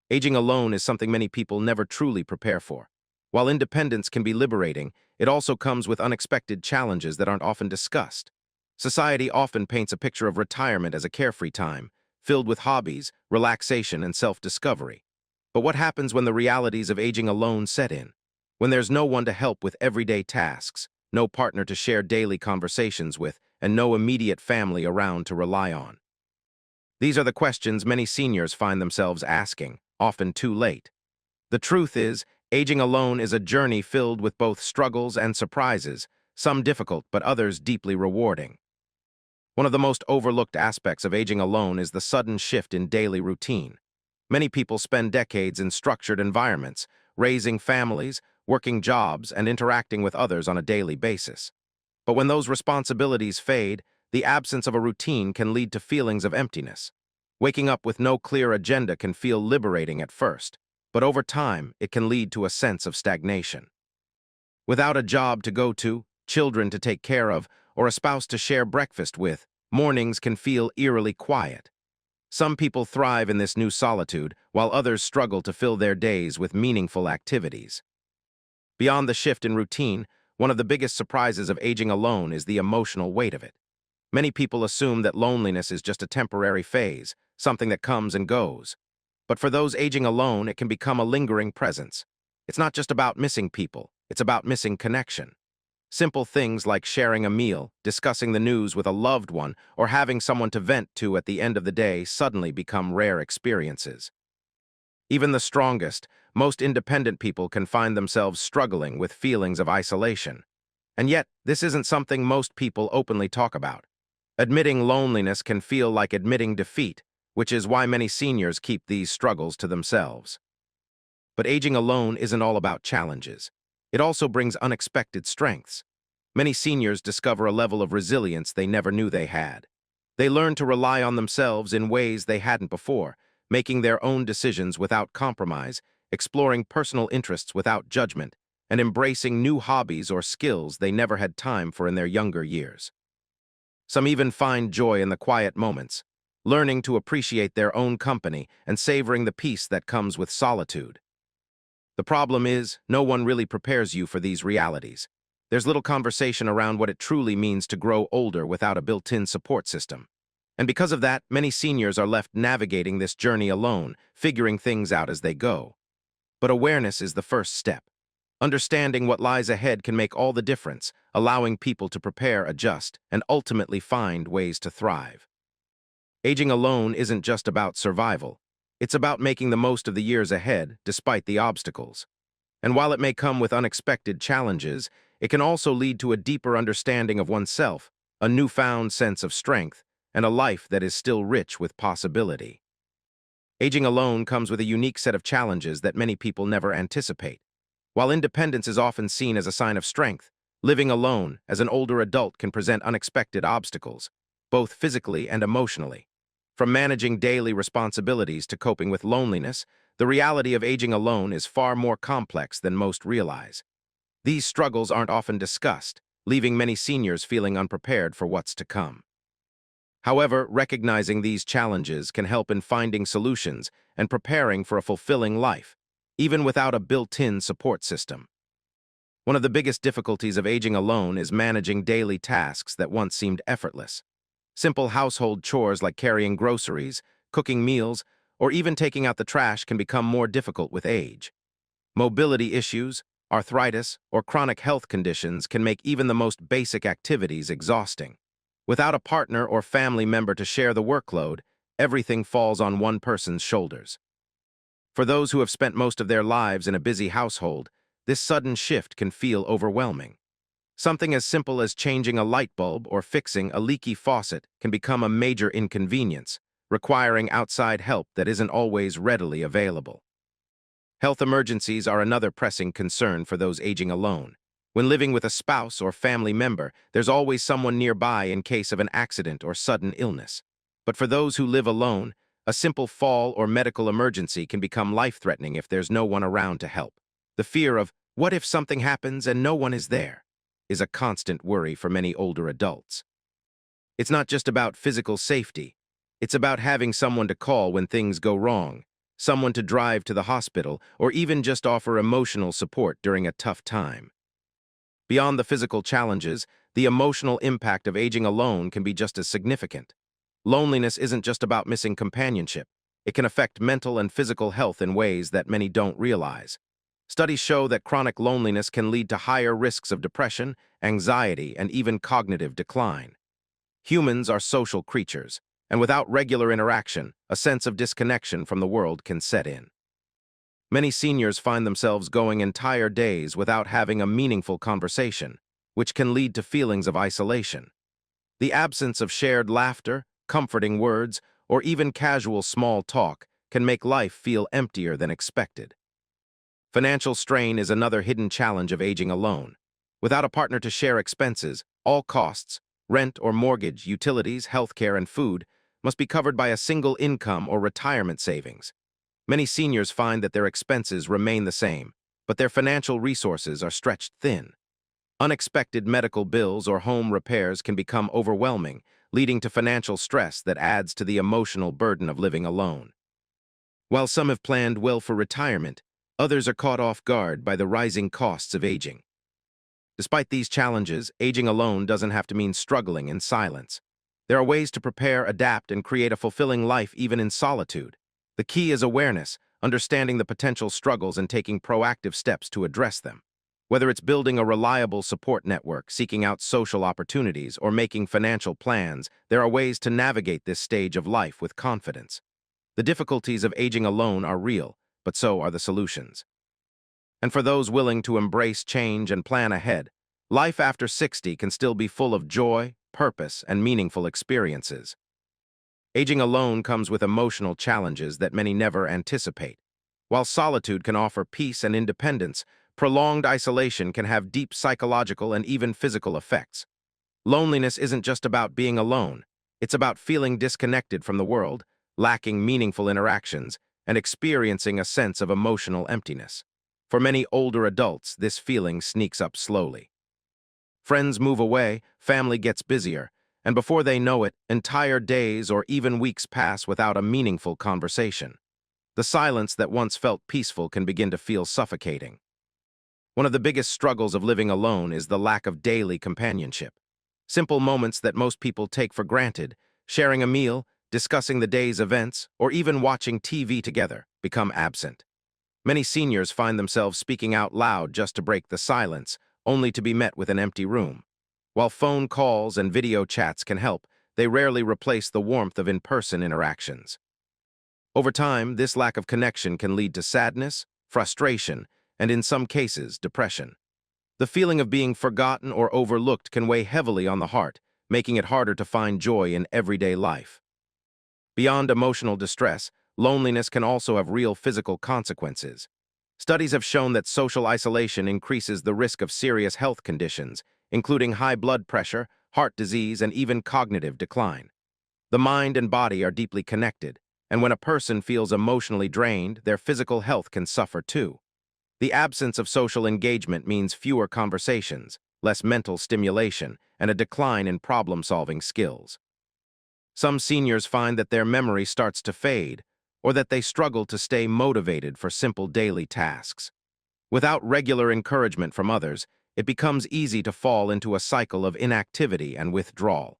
Aging alone is something many people never truly prepare for. While independence can be liberating, it also comes with unexpected challenges that aren't often discussed. Society often paints a picture of retirement as a carefree time, filled with hobbies, relaxation, and self-discovery. But what happens when the realities of aging alone set in? When there's no one to help with everyday tasks, no partner to share daily conversations with, and no immediate family around to rely on? These are the questions many seniors find themselves asking, often too late. The truth is, aging alone is a journey filled with both struggles and surprises, some difficult but others deeply rewarding. One of the most overlooked aspects of aging alone is the sudden shift in daily routine. Many people spend decades in structured environments, raising families, working jobs, and interacting with others on a daily basis. But when those responsibilities fade, the absence of a routine can lead to feelings of emptiness. Waking up with no clear agenda can feel liberating at first, but over time, it can lead to a sense of stagnation. Without a job to go to, children to take care of, or a spouse to share breakfast with, mornings can feel eerily quiet. Some people thrive in this new solitude, while others struggle to fill their days with meaningful activities. Beyond the shift in routine, one of the biggest surprises of aging alone is the emotional weight of it. Many people assume that loneliness is just a temporary phase, something that comes and goes. But for those aging alone, it can become a lingering presence. It's not just about missing people, it's about missing connection. Simple things like sharing a meal, discussing the news with a loved one, or having someone to vent to at the end of the day suddenly become rare experiences. Even the strongest, most independent people can find themselves struggling with feelings of isolation. And yet, this isn't something most people openly talk about. Admitting loneliness can feel like admitting defeat, which is why many seniors keep these struggles to themselves. But aging alone isn't all about challenges. It also brings unexpected strengths. Many seniors discover a level of resilience they never knew they had. They learn to rely on themselves in ways they hadn't before, making their own decisions without compromise, exploring personal interests without judgment, and embracing new hobbies or skills they never had time for in their younger years. Some even find joy in the quiet moments, learning to appreciate their own company and savoring the peace that comes with solitude. The problem is, no one really prepares you for these realities. There's little conversation around what it truly means to grow older without a built-in support system. And because of that, many seniors are left navigating this journey alone, figuring things out as they go. But awareness is the first step. Understanding what lies ahead can make all the difference, allowing people to prepare, adjust, and ultimately find ways to thrive. Aging alone isn't just about survival. It's about making the most of the years ahead, despite the obstacles. And while it may come with unexpected challenges, it can also lead to a deeper understanding of oneself, a newfound sense of strength, and a life that is still rich with possibility. Aging alone comes with a unique set of challenges that many people never anticipate. While independence is often seen as a sign of strength, living alone as an older adult can present unexpected obstacles, both physically and emotionally. From managing daily responsibilities to coping with loneliness, the reality of aging alone is far more complex than most realize. These struggles aren't often discussed, leaving many seniors feeling unprepared for what's to come. However, recognizing these challenges can help in finding solutions and preparing for a fulfilling life, even without a built-in support system. One of the biggest difficulties of aging alone is managing daily tasks that once seemed effortless. Simple household chores like carrying groceries, cooking meals, or even taking out the trash can become more difficult with age. Mobility issues, arthritis, or chronic health conditions can make even the most basic activities exhausting. Without a partner or family member to share the workload, everything falls on one person's shoulders. For those who have spent most of their lives in a busy household, this sudden shift can feel overwhelming. Something as simple as changing a light bulb or fixing a leaky faucet can become a major inconvenience, requiring outside help that isn't always readily available. Health emergencies are another pressing concern for those aging alone. When living with a spouse or family member, there's always someone nearby in case of an accident or sudden illness. But for those who live alone, a simple fall or medical emergency can become life-threatening if there's no one around to help. The fear of, what if something happens and no one is there, is a constant worry for many older adults. It's not just about physical safety. It's about having someone to call when things go wrong, someone to drive to the hospital, or even just offer emotional support during a tough time. Beyond the physical challenges, the emotional impact of aging alone can be just as significant. Loneliness isn't just about missing companionship. It can affect mental and physical health in ways that many don't realize. Studies show that chronic loneliness can lead to higher risks of depression, anxiety, and even cognitive decline. Humans are social creatures, and without regular interaction, a sense of disconnection from the world can set in. Many seniors find themselves going entire days without having a meaningful conversation, which can lead to feelings of isolation. The absence of shared laughter, comforting words, or even casual small talk can make life feel emptier than expected. Financial strain is another hidden challenge of aging alone. Without a partner to share expenses, all costs, rent or mortgage, utilities, healthcare, and food, must be covered by a single income or retirement savings. Many seniors find that their expenses remain the same, but their financial resources are stretched thin. Unexpected medical bills or home repairs can become overwhelming, leading to financial stress that adds to the emotional burden of living alone. While some have planned well for retirement, others are caught off guard by the rising costs of aging. Despite these challenges, aging alone doesn't have to mean struggling in silence. There are ways to prepare, adapt, and create a fulfilling life even in solitude. The key is awareness, understanding the potential struggles and taking proactive steps to address them. Whether it's building a reliable support network, seeking out social opportunities, or making financial plans, there are ways to navigate this stage of life with confidence. The difficulties of aging alone are real, but so are the solutions. And for those willing to embrace change and plan ahead, life after 60 can still be full of joy, purpose, and meaningful experiences. Aging alone comes with emotional challenges that many never anticipate. While solitude can offer peace and independence, prolonged isolation can have deep psychological and even physical effects. Loneliness isn't just about being alone. It's about feeling disconnected from the world, lacking meaningful interactions, and experiencing a sense of emotional emptiness. For many older adults, this feeling sneaks up slowly. Friends move away, family gets busier, and before they know it, entire days or even weeks pass without a meaningful conversation. The silence that once felt peaceful can begin to feel suffocating. One of the biggest struggles of living alone is the lack of daily companionship. Simple moments that most people take for granted, sharing a meal, discussing the day's events, or even watching TV together, become absent. Many seniors find themselves speaking out loud just to break the silence, only to be met with an empty room. While phone calls and video chats can help, they rarely replace the warmth of in-person interactions. Over time, this lack of connection can lead to sadness, frustration, and in some cases, depression. The feeling of being forgotten or overlooked can weigh heavily on the heart, making it harder to find joy in everyday life. Beyond emotional distress, loneliness can also have real physical consequences. Studies have shown that social isolation increases the risk of serious health conditions, including high blood pressure, heart disease, and even cognitive decline. The mind and body are deeply connected, and when a person feels emotionally drained, their physical health can suffer too. The absence of social engagement means fewer conversations, less mental stimulation, and a decline in problem-solving skills. Some seniors find that their memory starts to fade, or that they struggle to stay motivated for simple daily tasks. Without regular encouragement from others, it becomes easy to fall into a cycle of inactivity and withdrawal.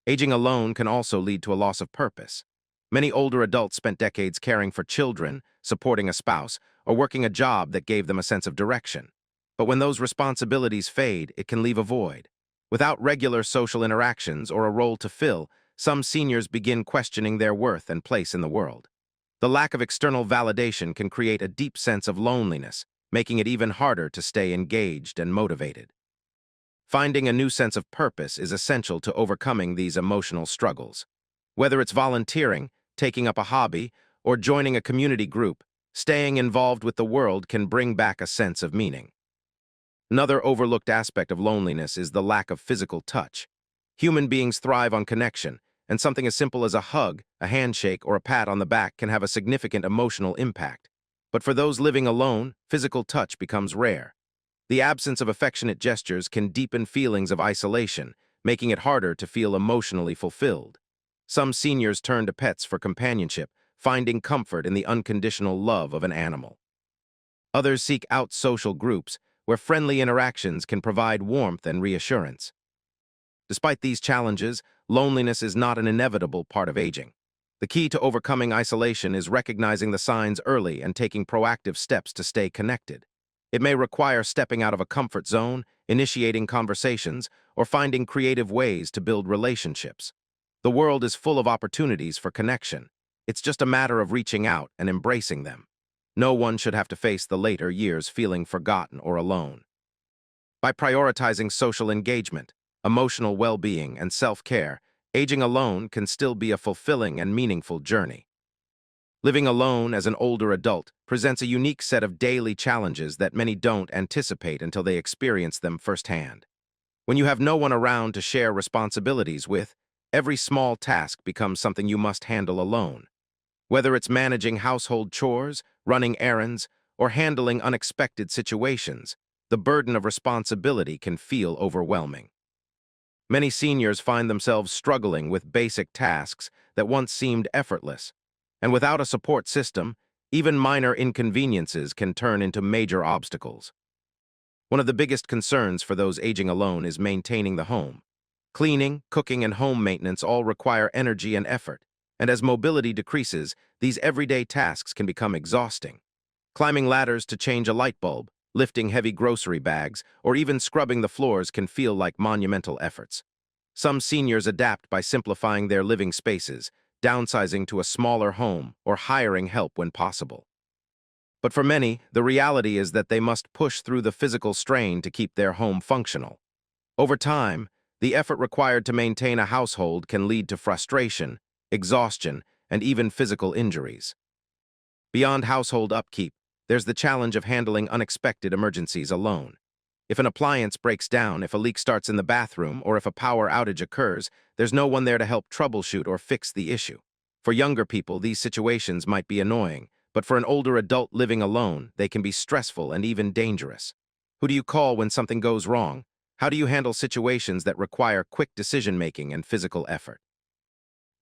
Aging alone can also lead to a loss of purpose. Many older adults spent decades caring for children, supporting a spouse, or working a job that gave them a sense of direction. But when those responsibilities fade, it can leave a void. Without regular social interactions or a role to fill, some seniors begin questioning their worth and place in the world. The lack of external validation can create a deep sense of loneliness, making it even harder to stay engaged and motivated. Finding a new sense of purpose is essential to overcoming these emotional struggles. Whether it's volunteering, taking up a hobby, or joining a community group, staying involved with the world can bring back a sense of meaning. Another overlooked aspect of loneliness is the lack of physical touch. Human beings thrive on connection, and something as simple as a hug, a handshake, or a pat on the back can have a significant emotional impact. But for those living alone, physical touch becomes rare. The absence of affectionate gestures can deepen feelings of isolation, making it harder to feel emotionally fulfilled. Some seniors turn to pets for companionship, finding comfort in the unconditional love of an animal. Others seek out social groups where friendly interactions can provide warmth and reassurance. Despite these challenges, loneliness is not an inevitable part of aging. The key to overcoming isolation is recognizing the signs early and taking proactive steps to stay connected. It may require stepping out of a comfort zone, initiating conversations, or finding creative ways to build relationships. The world is full of opportunities for connection. It's just a matter of reaching out and embracing them. No one should have to face the later years feeling forgotten or alone. By prioritizing social engagement, emotional well-being, and self-care, aging alone can still be a fulfilling and meaningful journey. Living alone as an older adult presents a unique set of daily challenges that many don't anticipate until they experience them firsthand. When you have no one around to share responsibilities with, every small task becomes something you must handle alone. Whether it's managing household chores, running errands, or handling unexpected situations, the burden of responsibility can feel overwhelming. Many seniors find themselves struggling with basic tasks that once seemed effortless, and without a support system, even minor inconveniences can turn into major obstacles. One of the biggest concerns for those aging alone is maintaining the home. Cleaning, cooking, and home maintenance all require energy and effort, and as mobility decreases, these everyday tasks can become exhausting. Climbing ladders to change a light bulb, lifting heavy grocery bags, or even scrubbing the floors can feel like monumental efforts. Some seniors adapt by simplifying their living spaces, downsizing to a smaller home, or hiring help when possible. But for many, the reality is that they must push through the physical strain to keep their home functional. Over time, the effort required to maintain a household can lead to frustration, exhaustion, and even physical injuries. Beyond household upkeep, there's the challenge of handling unexpected emergencies alone. If an appliance breaks down, if a leak starts in the bathroom, or if a power outage occurs, there's no one there to help troubleshoot or fix the issue. For younger people, these situations might be annoying, but for an older adult living alone, they can be stressful and even dangerous. Who do you call when something goes wrong? How do you handle situations that require quick decision-making and physical effort?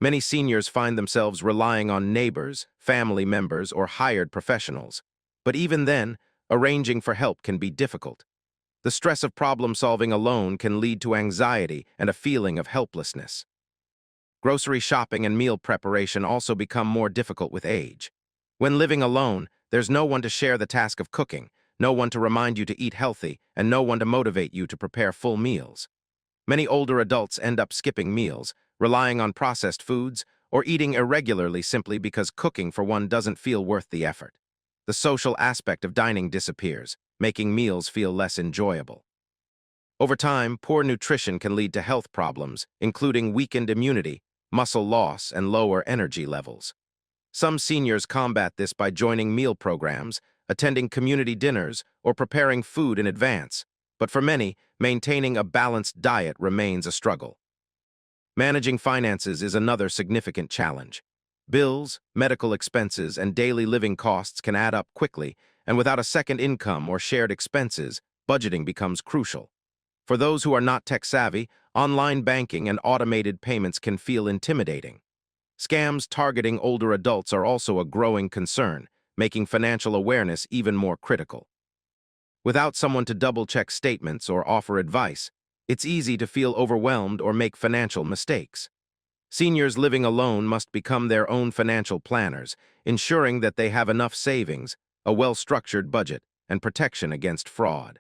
Many seniors find themselves relying on neighbors, family members, or hired professionals. But even then, arranging for help can be difficult. The stress of problem-solving alone can lead to anxiety and a feeling of helplessness. Grocery shopping and meal preparation also become more difficult with age. When living alone, there's no one to share the task of cooking, no one to remind you to eat healthy, and no one to motivate you to prepare full meals. Many older adults end up skipping meals, relying on processed foods, or eating irregularly simply because cooking for one doesn't feel worth the effort. The social aspect of dining disappears, making meals feel less enjoyable. Over time, poor nutrition can lead to health problems, including weakened immunity, muscle loss, and lower energy levels. Some seniors combat this by joining meal programs, attending community dinners, or preparing food in advance. But for many, maintaining a balanced diet remains a struggle. Managing finances is another significant challenge. Bills, medical expenses, and daily living costs can add up quickly, and without a second income or shared expenses, budgeting becomes crucial. For those who are not tech-savvy, online banking and automated payments can feel intimidating. Scams targeting older adults are also a growing concern, making financial awareness even more critical. Without someone to double-check statements or offer advice, it's easy to feel overwhelmed or make financial mistakes. Seniors living alone must become their own financial planners, ensuring that they have enough savings, a well-structured budget, and protection against fraud.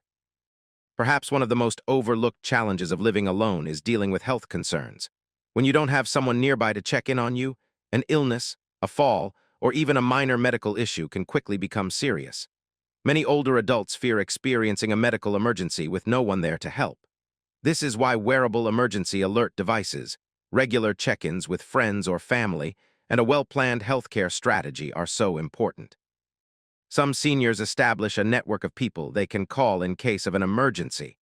Perhaps one of the most overlooked challenges of living alone is dealing with health concerns. When you don't have someone nearby to check in on you, an illness, a fall, or even a minor medical issue can quickly become serious. Many older adults fear experiencing a medical emergency with no one there to help. This is why wearable emergency alert devices, regular check-ins with friends or family, and a well-planned healthcare strategy are so important. Some seniors establish a network of people they can call in case of an emergency,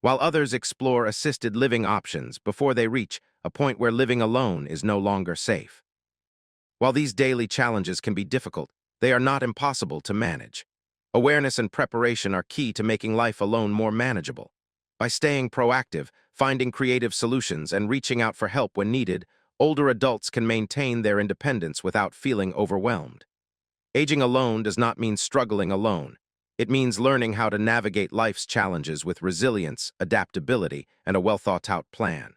while others explore assisted living options before they reach a point where living alone is no longer safe. While these daily challenges can be difficult, they are not impossible to manage. Awareness and preparation are key to making life alone more manageable. By staying proactive, finding creative solutions, and reaching out for help when needed, older adults can maintain their independence without feeling overwhelmed. Aging alone does not mean struggling alone. It means learning how to navigate life's challenges with resilience, adaptability, and a well-thought-out plan.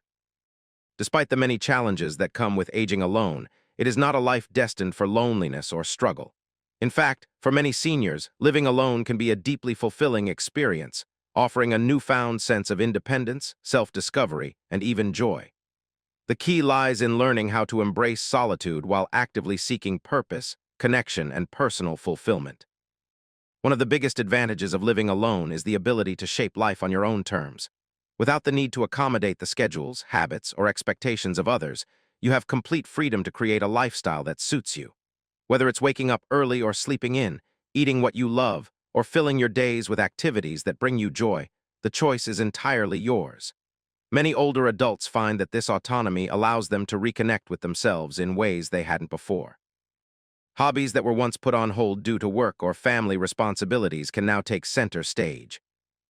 Despite the many challenges that come with aging alone, it is not a life destined for loneliness or struggle. In fact, for many seniors, living alone can be a deeply fulfilling experience, offering a newfound sense of independence, self-discovery, and even joy. The key lies in learning how to embrace solitude while actively seeking purpose, connection, and personal fulfillment. One of the biggest advantages of living alone is the ability to shape life on your own terms. Without the need to accommodate the schedules, habits, or expectations of others, you have complete freedom to create a lifestyle that suits you. Whether it's waking up early or sleeping in, eating what you love, or filling your days with activities that bring you joy, the choice is entirely yours. Many older adults find that this autonomy allows them to reconnect with themselves in ways they hadn't before. Hobbies that were once put on hold due to work or family responsibilities can now take center stage.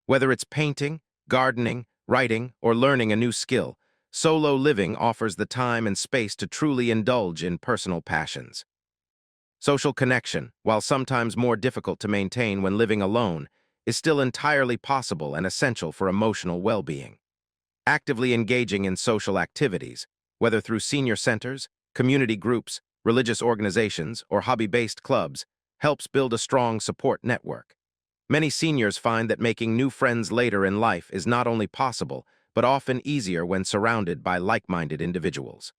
Whether it's painting, gardening, writing, or learning a new skill, solo living offers the time and space to truly indulge in personal passions. Social connection, while sometimes more difficult to maintain when living alone, is still entirely possible and essential for emotional well-being. Actively engaging in social activities, whether through senior centers, community groups, religious organizations, or hobby-based clubs, helps build a strong support network. Many seniors find that making new friends later in life is not only possible, but often easier when surrounded by like-minded individuals.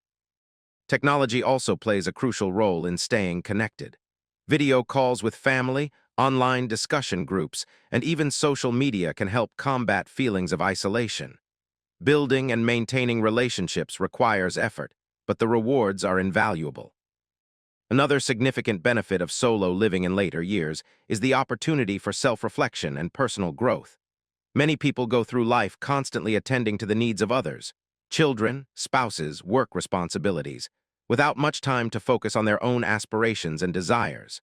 Technology also plays a crucial role in staying connected. Video calls with family, online discussion groups, and even social media can help combat feelings of isolation. Building and maintaining relationships requires effort, but the rewards are invaluable. Another significant benefit of solo living in later years is the opportunity for self-reflection and personal growth. Many people go through life constantly attending to the needs of others, children, spouses, work responsibilities, without much time to focus on their own aspirations and desires.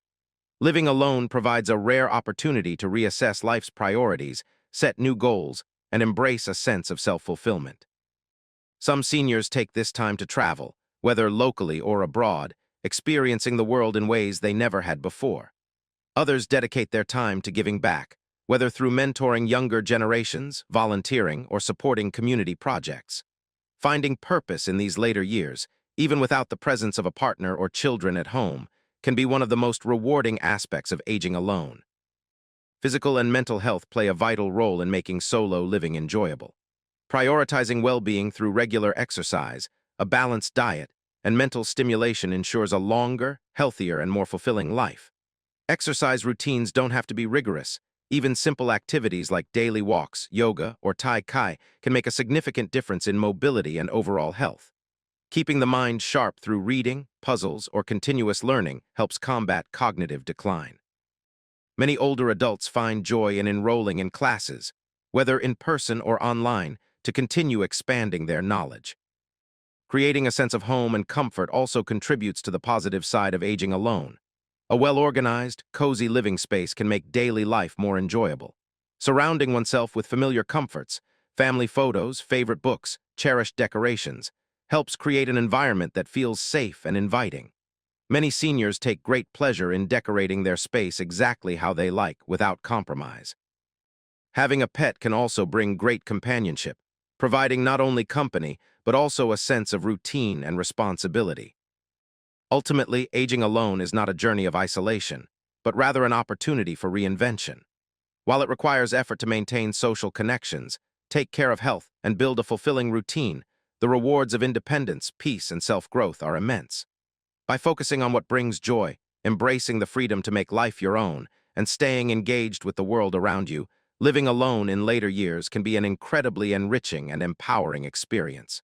Living alone provides a rare opportunity to reassess life's priorities, set new goals, and embrace a sense of self-fulfillment. Some seniors take this time to travel, whether locally or abroad, experiencing the world in ways they never had before. Others dedicate their time to giving back, whether through mentoring younger generations, volunteering, or supporting community projects. Finding purpose in these later years, even without the presence of a partner or children at home, can be one of the most rewarding aspects of aging alone. Physical and mental health play a vital role in making solo living enjoyable. Prioritizing well-being through regular exercise, a balanced diet, and mental stimulation ensures a longer, healthier, and more fulfilling life. Exercise routines don't have to be rigorous. Even simple activities like daily walks, yoga, or Tai Chi can make a significant difference in mobility and overall health. Keeping the mind sharp through reading, puzzles, or continuous learning helps combat cognitive decline. Many older adults find joy in enrolling in classes, whether in person or online, to continue expanding their knowledge. Creating a sense of home and comfort also contributes to the positive side of aging alone. A well-organized, cozy living space can make daily life more enjoyable. Surrounding oneself with familiar comforts, family photos, favorite books, cherished decorations, helps create an environment that feels safe and inviting. Many seniors take great pleasure in decorating their space exactly how they like, without compromise. Having a pet can also bring great companionship, providing not only company, but also a sense of routine and responsibility. Ultimately, aging alone is not a journey of isolation, but rather an opportunity for reinvention. While it requires effort to maintain social connections, take care of health, and build a fulfilling routine, the rewards of independence, peace, and self-growth are immense. By focusing on what brings joy, embracing the freedom to make life your own, and staying engaged with the world around you, living alone in later years can be an incredibly enriching and empowering experience.